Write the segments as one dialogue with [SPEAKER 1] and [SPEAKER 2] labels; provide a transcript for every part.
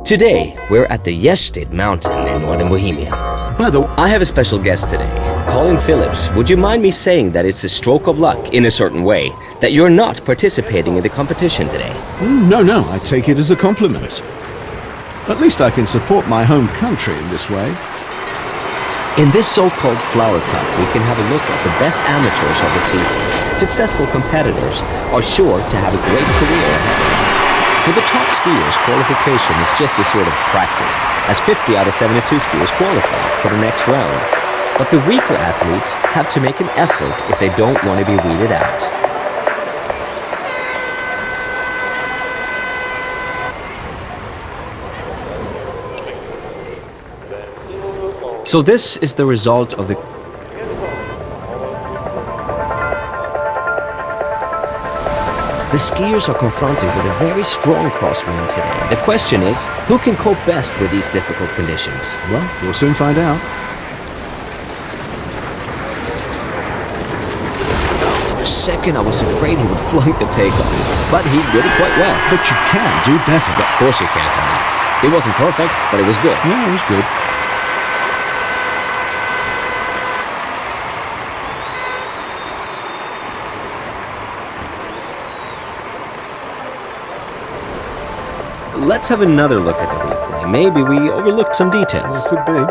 [SPEAKER 1] Today, we're at the Jested Mountain in northern Bohemia. I have a special guest today, Colin Phillips. Would you mind me saying that it's a stroke of luck, in a certain way, that you're not participating in the competition today?
[SPEAKER 2] No, I take it as a compliment. At least I can support my home country in this way.
[SPEAKER 1] In this so-called Flower Cup, we can have a look at the best amateurs of the season. Successful competitors are sure to have a great career ahead. For the top skiers, qualification is just a sort of practice, as 50 out of 72 skiers qualify for the next round. But the weaker athletes have to make an effort if they don't want to be weeded out. So this is the result of the skiers are confronted with a very strong crosswind today. The question is, who can cope best with these difficult conditions?
[SPEAKER 2] Well, we'll soon find out.
[SPEAKER 1] For a second, I was afraid he would flunk the takeoff, but he did it quite well.
[SPEAKER 2] But you can do better.
[SPEAKER 1] Of course you can. It wasn't perfect, but it was good.
[SPEAKER 2] Yeah, it was good.
[SPEAKER 1] Let's have another look at the replay. Maybe we overlooked some details.
[SPEAKER 2] It could be.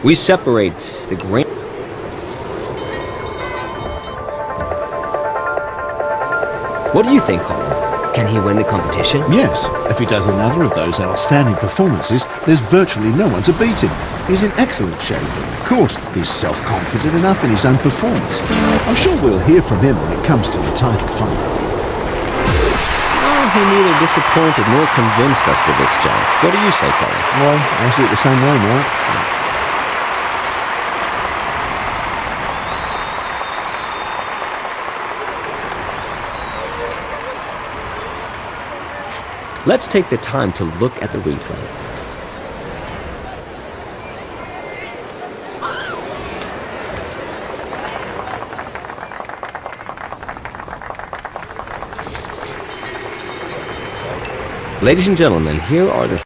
[SPEAKER 1] We separate the grain. What do you think, Colin? Can he win the competition?
[SPEAKER 2] Yes, if he does another of those outstanding performances, there's virtually no one to beat him. He's in excellent shape. Of course, he's self-confident enough in his own performance. I'm sure we'll hear from him when it comes to the title fight.
[SPEAKER 1] Oh, he neither disappointed nor convinced us with this jump. What do you say, Colin?
[SPEAKER 2] Well, I see it the same way, Mark.
[SPEAKER 1] Let's take the time to look at the replay. Ladies and gentlemen, here are the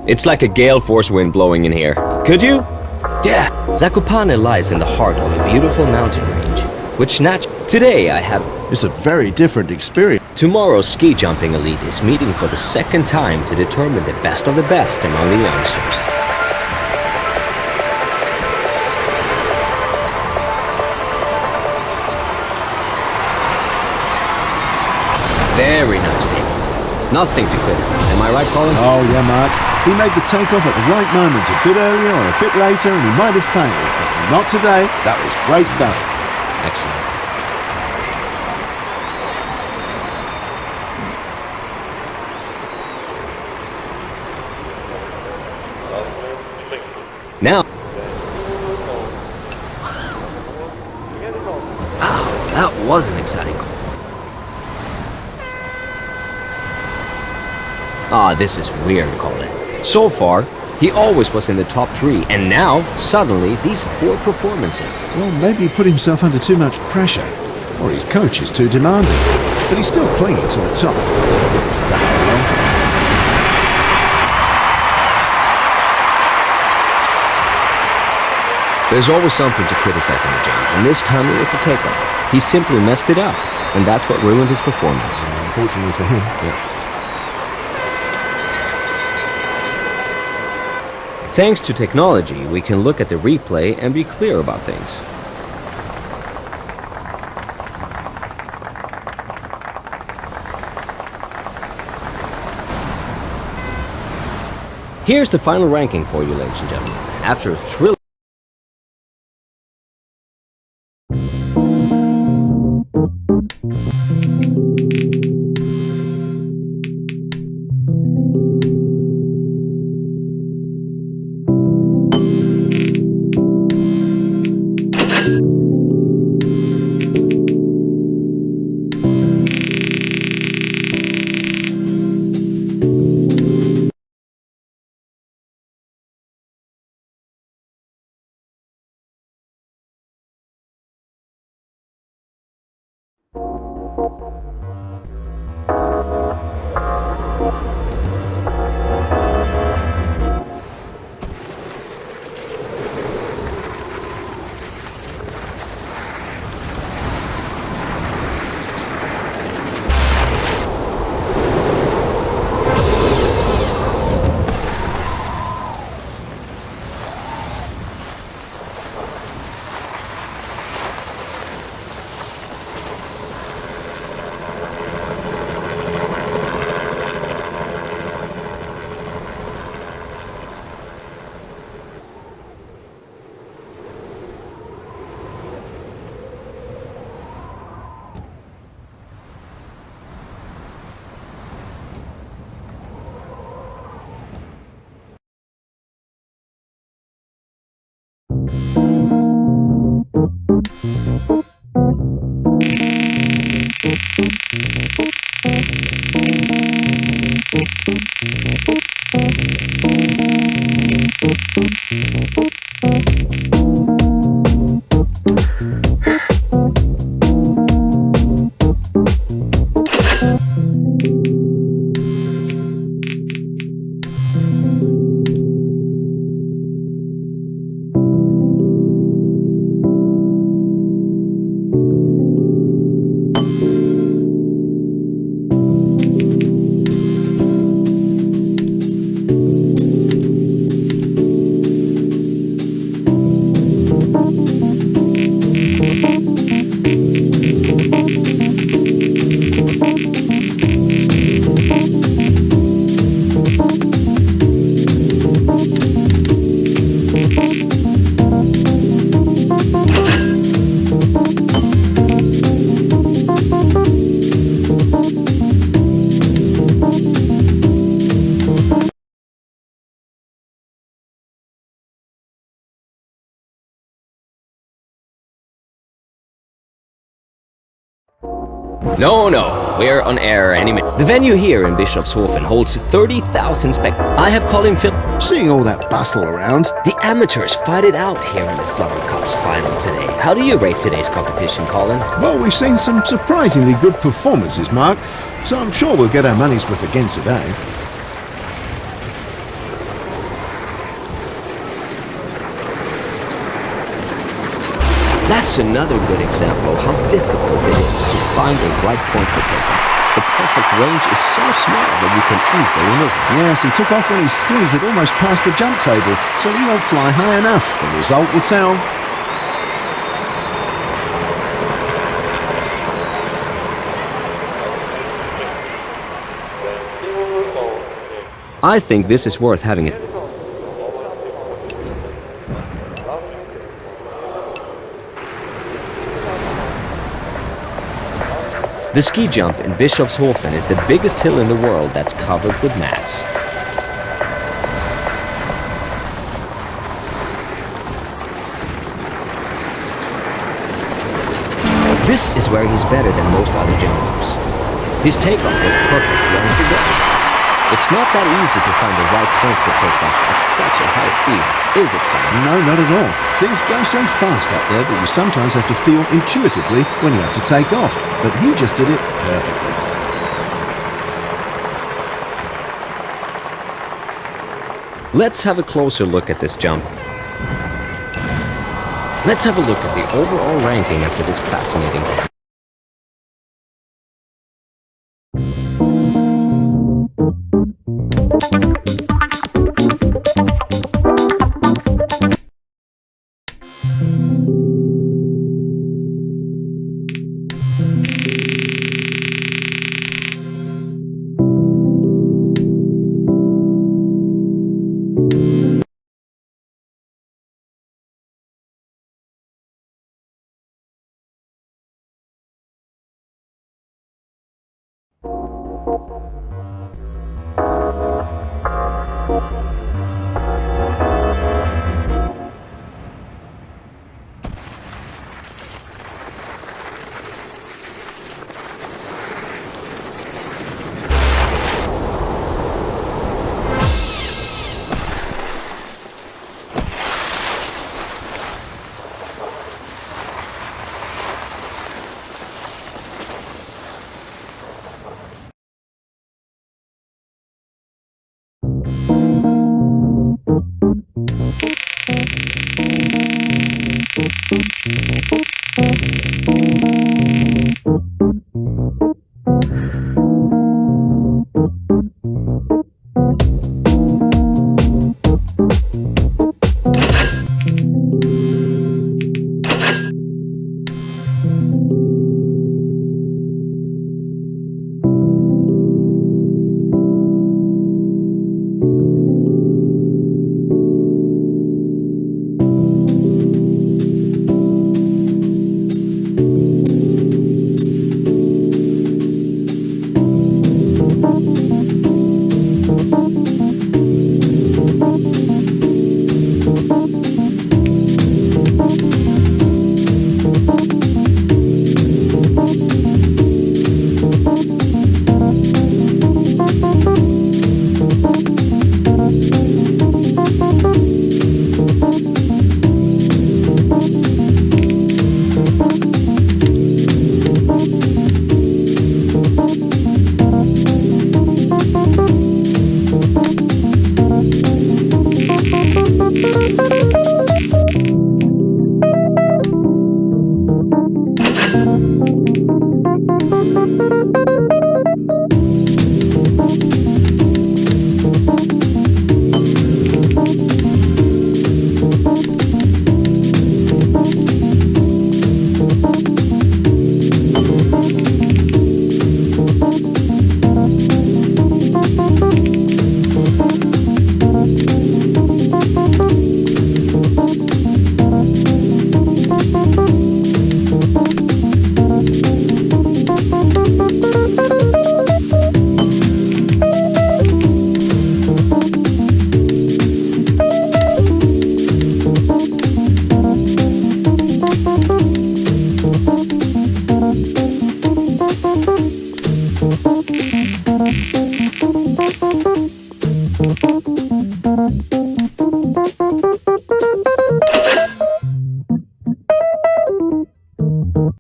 [SPEAKER 1] It's like a gale force wind blowing in here. Could you? Yeah. Zakopane lies in the heart of a beautiful mountain range, which today I have...
[SPEAKER 2] It's a very different experience.
[SPEAKER 1] Tomorrow's ski jumping elite is meeting for the second time to determine the best of the best among the youngsters. Very nice takeoff. Nothing to criticize. Am I right, Colin?
[SPEAKER 2] Oh, yeah, Mark. He made the takeoff at the right moment, a bit earlier or a bit later, and he might have failed. But not today. That was great stuff.
[SPEAKER 1] Excellent. Now. Wow, that was an exciting call. Ah, this is weird, Colin. So far, he always was in the top 3, and now, suddenly, these poor performances.
[SPEAKER 2] Well, maybe he put himself under too much pressure, or his coach is too demanding. But he's still clinging to the top.
[SPEAKER 1] There's always something to criticize in the gym, and this time it was the takeoff. He simply messed it up, and that's what ruined his performance.
[SPEAKER 2] Unfortunately for him.
[SPEAKER 1] Yeah. Thanks to technology, we can look at the replay and be clear about things. Here's the final ranking for you, ladies and gentlemen. After a thrilling No, we're on air any minute. The venue here in Bischofshofen holds 30,000 spectators. I have Colin Phil.
[SPEAKER 2] Seeing all that bustle around,
[SPEAKER 1] The amateurs fight it out here in the Flower Cup's final today. How do you rate today's competition, Colin?
[SPEAKER 2] well, we've seen some surprisingly good performances, Mark, so I'm sure we'll get our money's worth again today.
[SPEAKER 1] That's another good example of how difficult it is to find the right point for takeoff. The perfect range is so small that you can easily miss it.
[SPEAKER 2] Yes, he took off on his skis at almost past the jump table, so he won't fly high enough. The result will tell.
[SPEAKER 1] I think this is worth having it. The ski jump in Bischofshofen is the biggest hill in the world that's covered with mats. This is where he's better than most other jumpers. His takeoff was perfect once again. It's not that easy to find the right point for takeoff at such a high speed, is it, Colin?
[SPEAKER 2] No, not at all. Things go so fast up there that you sometimes have to feel intuitively when you have to take off. But he just did it perfectly.
[SPEAKER 1] Let's have a closer look at this jump. Let's have a look at the overall ranking after this fascinating.